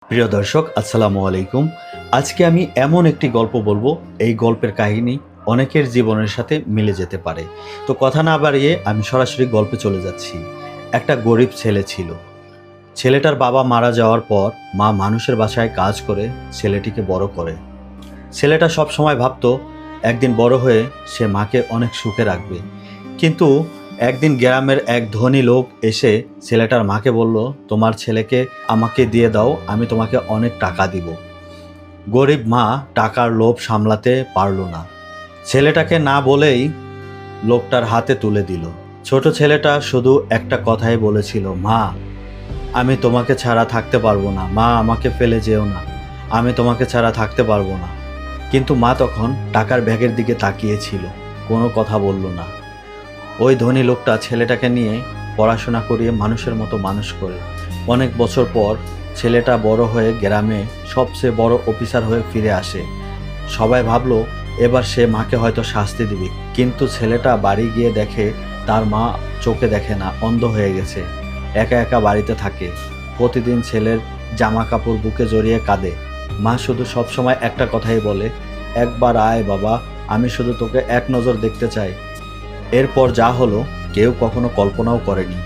প্রিয় দর্শক, আসসালামু আলাইকুম। আজকে আমি এমন একটি গল্প বলবো, এই গল্পের কাহিনী অনেকের জীবনের সাথে মিলে যেতে পারে। তো কথা না বাড়িয়ে আমি সরাসরি গল্পে চলে যাচ্ছি। একটা গরিব ছেলে ছিল। ছেলেটার বাবা মারা যাওয়ার পর মা মানুষের বাসায় কাজ করে ছেলেটিকে বড় করে। ছেলেটা সব সময় ভাবতো একদিন বড় হয়ে সে মাকে অনেক সুখে রাখবে। কিন্তু একদিন গ্রামের এক ধনী লোক এসে ছেলেটার মাকে বলল, তোমার ছেলেকে আমাকে দিয়ে দাও, আমি তোমাকে অনেক টাকা দিব। গরিব মা টাকার লোভ সামলাতে পারল না, ছেলেটাকে না বলেই লোকটার হাতে তুলে দিল। ছোট ছেলেটা শুধু একটা কথাই বলেছিল, মা আমি তোমাকে ছাড়া থাকতে পারবো না, মা আমাকে ফেলে যেও না, আমি তোমাকে ছাড়া থাকতে পারবো না। কিন্তু মা তখন টাকার ব্যাগের দিকে তাকিয়েছিল, কোনো কথা বলল না। ওই ধনী লোকটা ছেলেটাকে নিয়ে পড়াশোনা করিয়ে মানুষের মতো মানুষ করে। অনেক বছর পর ছেলেটা বড় হয়ে গ্রামে সবচেয়ে বড় অফিসার হয়ে ফিরে আসে। সবাই ভাবলো এবার সে মাকে হয়তো শাস্তি দিবে, কিন্তু ছেলেটা বাড়ি গিয়ে দেখে তার মা চোখে দেখে না, অন্ধ হয়ে গেছে। একা একা বাড়িতে থাকে। প্রতিদিন ছেলের জামা কাপড় বুকে জড়িয়ে কাঁদে। মা শুধু সবসময় একটা কথাই বলে, একবার আয় বাবা, আমি শুধু তোকে এক নজর দেখতে চাই। এরপর যা হলো কেউ কখনো কল্পনাও করেনি।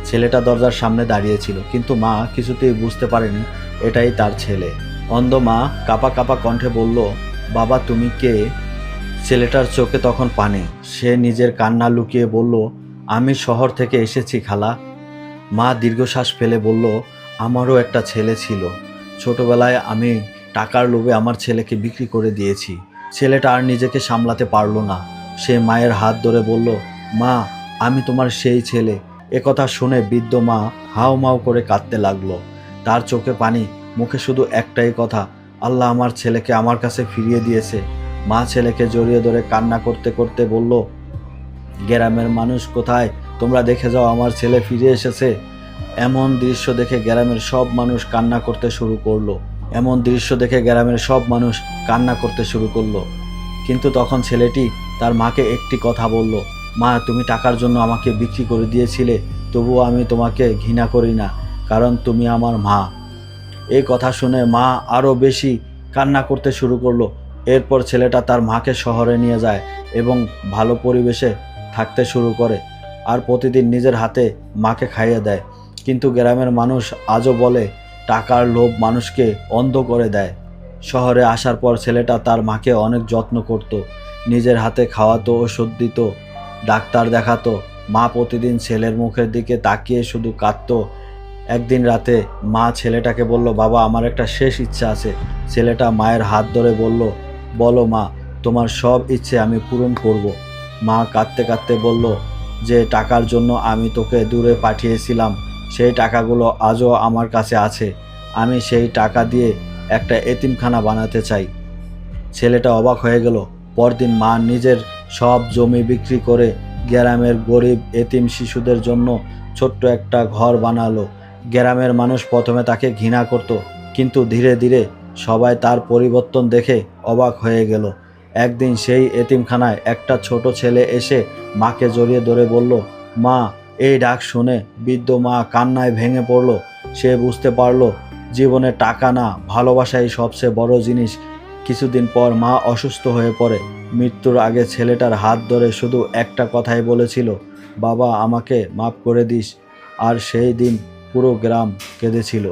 ছেলেটা দরজার সামনে দাঁড়িয়েছিল, কিন্তু মা কিছুতেই বুঝতে পারেনি এটাই তার ছেলে। অন্ধ মা কাঁপা কাঁপা কণ্ঠে বলল, বাবা তুমি কে? ছেলেটার চোখে তখন পানি। সে নিজের কান্না লুকিয়ে বলল, আমি শহর থেকে এসেছি খালা। মা দীর্ঘশ্বাস ফেলে বলল, আমারও একটা ছেলে ছিল। ছোটবেলায় আমি টাকার লোভে আমার ছেলেকে বিক্রি করে দিয়েছি। ছেলেটা আর নিজেকে সামলাতে পারল না। সে মায়ের হাত ধরে বলল, মা আমি তোমার সেই ছেলে। একথা শুনে বৃদ্ধ মা হাউমাউ করে কাঁদতে লাগলো। তার চোখে পানি, মুখে শুধু একটাই কথা, আল্লাহ আমার ছেলেকে আমার কাছে ফিরিয়ে দিয়েছে। মা ছেলেকে জড়িয়ে ধরে কান্না করতে করতে বলল, গ্রামের মানুষ কোথায়? তোমরা দেখে যাও, আমার ছেলে ফিরে এসেছে। এমন দৃশ্য দেখে গ্রামের সব মানুষ কান্না করতে শুরু করলো। কিন্তু তখন ছেলেটি তার মাকে একটি কথা বলল, মা তুমি টাকার জন্য আমাকে বিক্রি করে দিয়েছিলে, তবুও আমি তোমাকে ঘৃণা করি না, কারণ তুমি আমার মা। এই কথা শুনে মা আরও বেশি কান্না করতে শুরু করলো। এরপর ছেলেটা তার মাকে শহরে নিয়ে যায় এবং ভালো পরিবেশে থাকতে শুরু করে, আর প্রতিদিন নিজের হাতে মাকে খাইয়ে দেয়। কিন্তু গ্রামের মানুষ আজও বলে, টাকার লোভ মানুষকে অন্ধ করে দেয়। শহরে আসার পর ছেলেটা তার মাকে অনেক যত্ন করত, নিজের হাতে খাওয়াতো, ওষুধ দিত, ডাক্তার দেখাতো। মা প্রতিদিন ছেলের মুখের দিকে তাকিয়ে শুধু কাঁদতো। একদিন রাতে মা ছেলেটাকে বলল, বাবা আমার একটা শেষ ইচ্ছা আছে। ছেলেটা মায়ের হাত ধরে বলল, বলো মা, তোমার সব ইচ্ছে আমি পূরণ করব। মা কাঁদতে কাঁদতে বলল, যে টাকার জন্য আমি তোকে দূরে পাঠিয়েছিলাম, সেই টাকাগুলো আজও আমার কাছে আছে। আমি সেই টাকা দিয়ে একটা এতিমখানা বানাতে চাই। ছেলেটা অবাক হয়ে গেল। পরদিন মা নিজের সব জমি বিক্রি করে গ্রামের গরিব এতিম শিশুদের জন্য ছোট্ট একটা ঘর বানালো। গ্রামের মানুষ প্রথমে তাকে ঘৃণা করত, কিন্তু ধীরে ধীরে সবাই তার পরিবর্তন দেখে অবাক হয়ে গেল। একদিন সেই এতিমখানায় একটা ছোট ছেলে এসে মাকে জড়িয়ে ধরে বলল, মা। এই ডাক শুনে বৃদ্ধ মা কান্নায় ভেঙে পড়ল। সে বুঝতে পারল জীবনে টাকা না, ভালোবাসাই সবচেয়ে বড় জিনিস। কিছুদিন পর মা অসুস্থ হয়ে পড়ে। মৃত্যুর আগে ছেলেটার হাত ধরে শুধু একটা কথাই বলেছিল, বাবা আমাকে মাফ করে দিস। আর সেই দিন পুরো গ্রাম কেঁদেছিল।